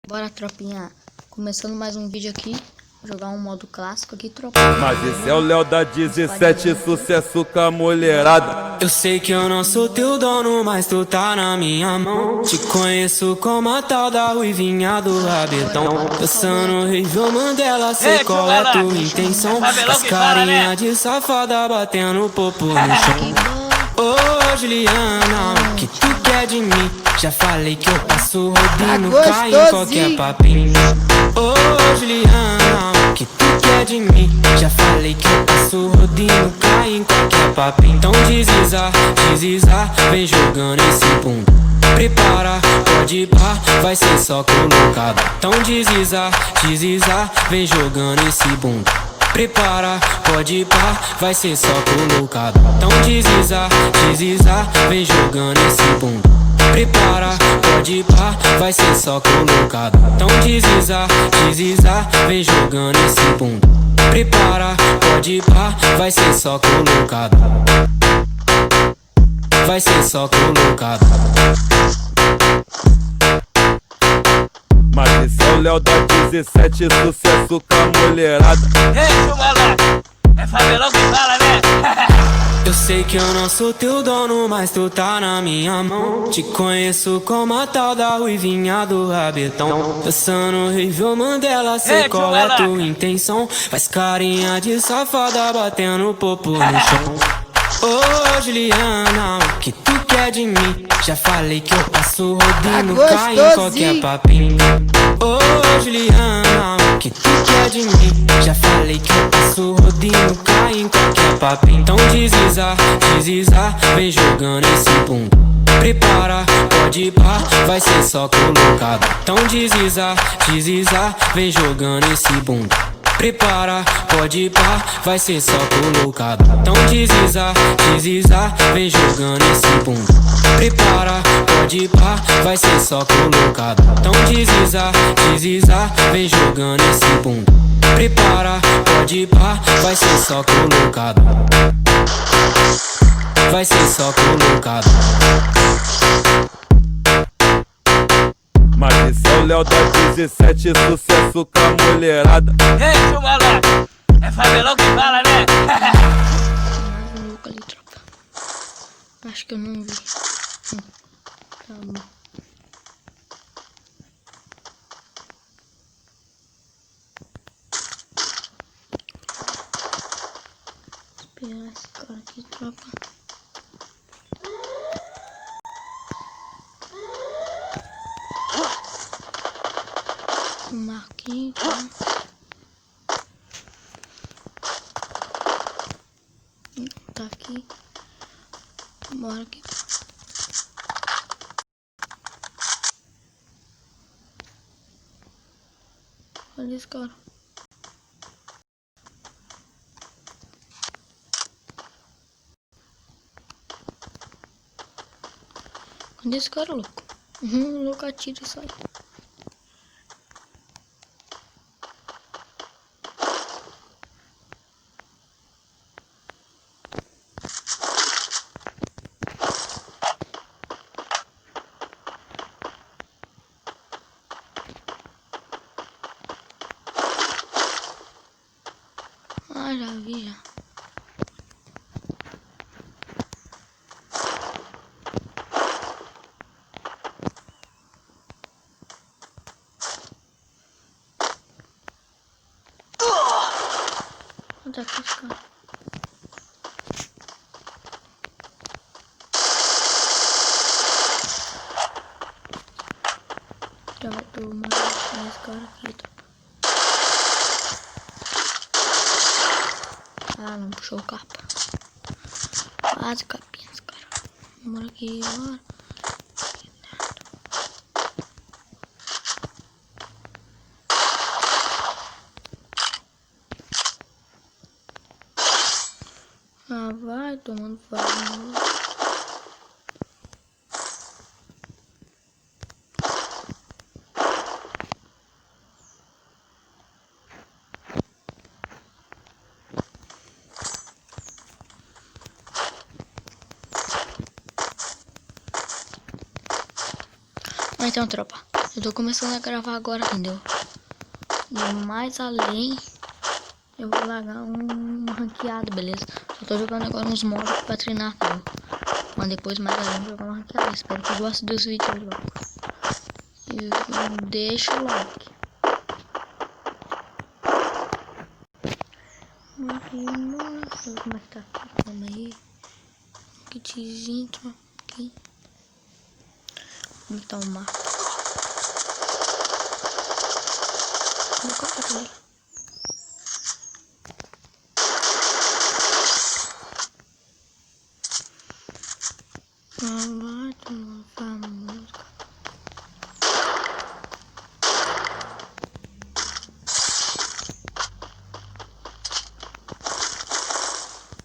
Bora, tropinha. Começando mais um vídeo aqui. Vou jogar um modo clássico aqui, tropa. Mas esse é o Léo da 17, sucesso com a mulherada. Eu sei que eu não sou teu dono, mas tu tá na minha mão. Te conheço como a tal da ruivinha do rabetão. Dançando Review Mandela, sei qual é tua intenção. As carinha de safada batendo popo no chão. Ô Juliana, o que tu quer de mim? Já falei que eu passo rodinho, cai em qualquer papinho. Ô Juliana, o que tu quer de mim? Já falei que eu passo rodinho, cai em qualquer papinho. Então desliza, vem jogando esse bunda. Prepara, pode ir pá, vai ser só colocado. Então desliza, vem jogando esse bunda. Prepara, pode ir pá, vai ser só colocado. Então desliza, vem jogando esse bunda. Prepara, pode ir pá, vai ser só colocado. Então desliza, vem jogando esse bunda. Prepara, pode ir pá, vai ser só colocado. Vai ser só colocado. Mas esse é o Léo da 17, sucesso com a mulherada. Ei, moleque, é favelão que fala, né? Eu sei que eu não sou teu dono, mas tu tá na minha mão. Te conheço como a tal da ruivinha do rabetão. Dançando Review Mandela, sei qual é tua intenção. Faz carinha de safada batendo popo no chão. Ô Juliana, o que tu quer de mim? Já falei que eu passo rodinho, cai em qualquer papinho. Ô Juliana, o que tu quer de mim? Já falei que eu passo rodinho, cai em qualquer papinho. Então desliza, vem jogando esse bunda. Prepara, pode ir pá, vai ser só colocado. Então desliza, vem jogando esse bunda. Prepara, pode ir pá, vai ser só colocado. Então desliza, vem jogando esse bunda. Prepara, pode ir pá, vai ser só colocado. Então desliza, vem jogando esse bunda. Prepara, pode ir pá, vai ser só colocado. Vai ser só colocado. Mas esse é o Léo da 17, sucesso com a mulherada. Ei, moleque, é favelão que fala, né? Mais um louco ali, tropa. Acho que eu não vi. Tá bom. Esperar esse cara aqui, tropa. Marquinhos, tá aqui. Bora aqui. Olha esse cara. Olha esse cara, louco. O louco atira e sai. Ah, já vi já. Onde é que esse cara? Já vai tomar esse cara aqui, tá? Ah, não puxou o capa. Quase capinha esse cara. Bora aqui, bora. Ah, vai tomando farinha. Então, tropa, Eu tô começando a gravar agora, entendeu? E mais além, eu vou largar uma ranqueada, beleza? Só tô jogando agora uns mods pra treinar, entendeu? Mas depois mais além eu vou jogar uma ranqueada. Espero que gostem dos vídeos aí, e deixa o like. Nossa, como é que tá aqui? Calma aí. Kitzinho, aqui. Como tá o mapa? Vou colocar ele.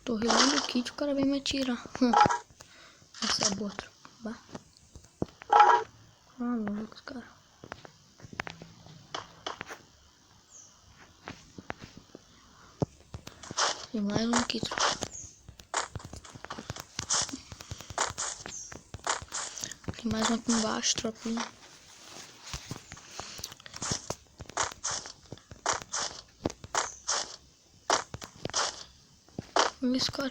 Tô relando o kit, o cara vem me atirar. Essa é a boa tropa. Malucos, cara. Tem mais um kit. Tem mais um aqui embaixo, tropinha. Olha esse cara.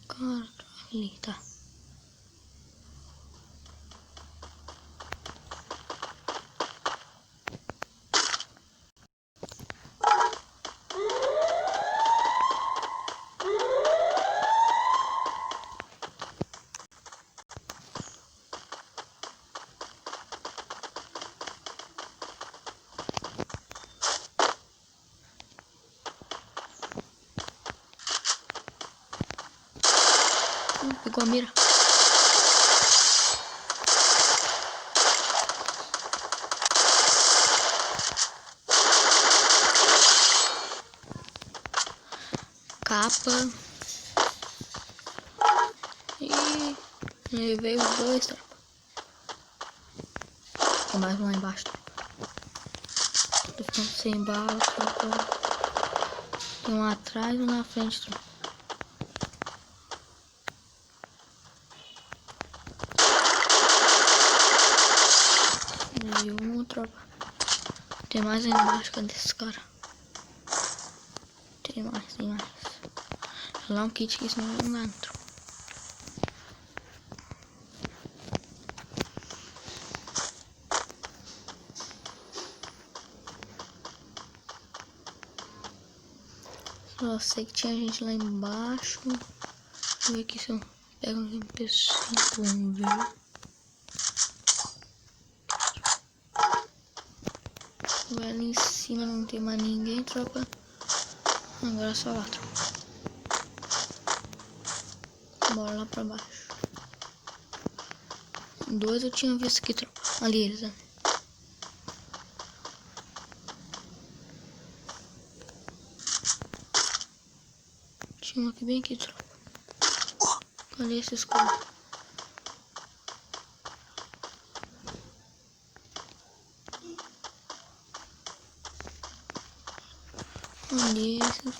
Cara, ali, tá. Pegou a mira. Capa. E levei os dois, tropa. Tem mais um lá embaixo, tropa. Tô ficando sem bala, tropa. Tem um atrás e um na frente, tropa. E um, tropa. Tem mais aí embaixo, cadê esse cara? Tem mais, tem mais. Vou dar um kit que senão não dá, tropa. Só sei que tinha gente lá embaixo. Vou ver aqui se eu pego um MP5, vamos ver. Vai ali em cima, não tem mais ninguém, tropa. Agora é só lá, tropa. Bora lá pra baixo. Dois eu tinha visto aqui, tropa. Ali eles, né? Tinha um aqui bem aqui, tropa. Cadê esses caras? Cadê esses?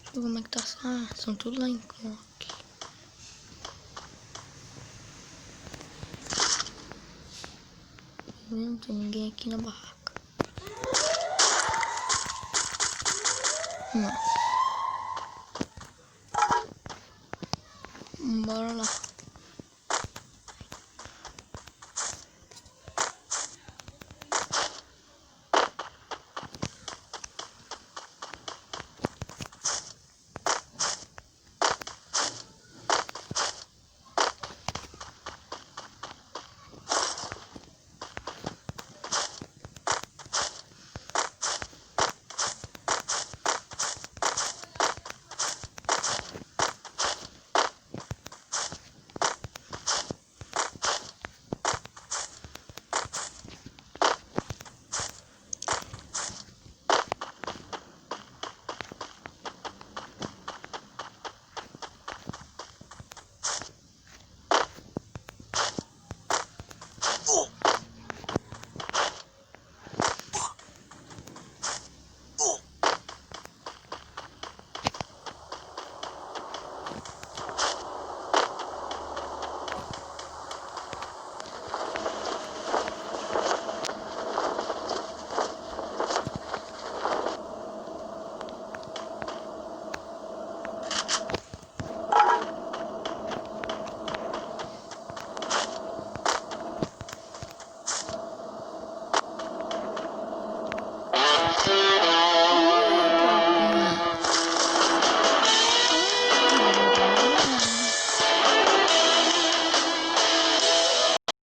Deixa eu ver como é que tá. Ah, são tudo lá em clock. Não tem ninguém aqui na barraca. Não. Bora lá.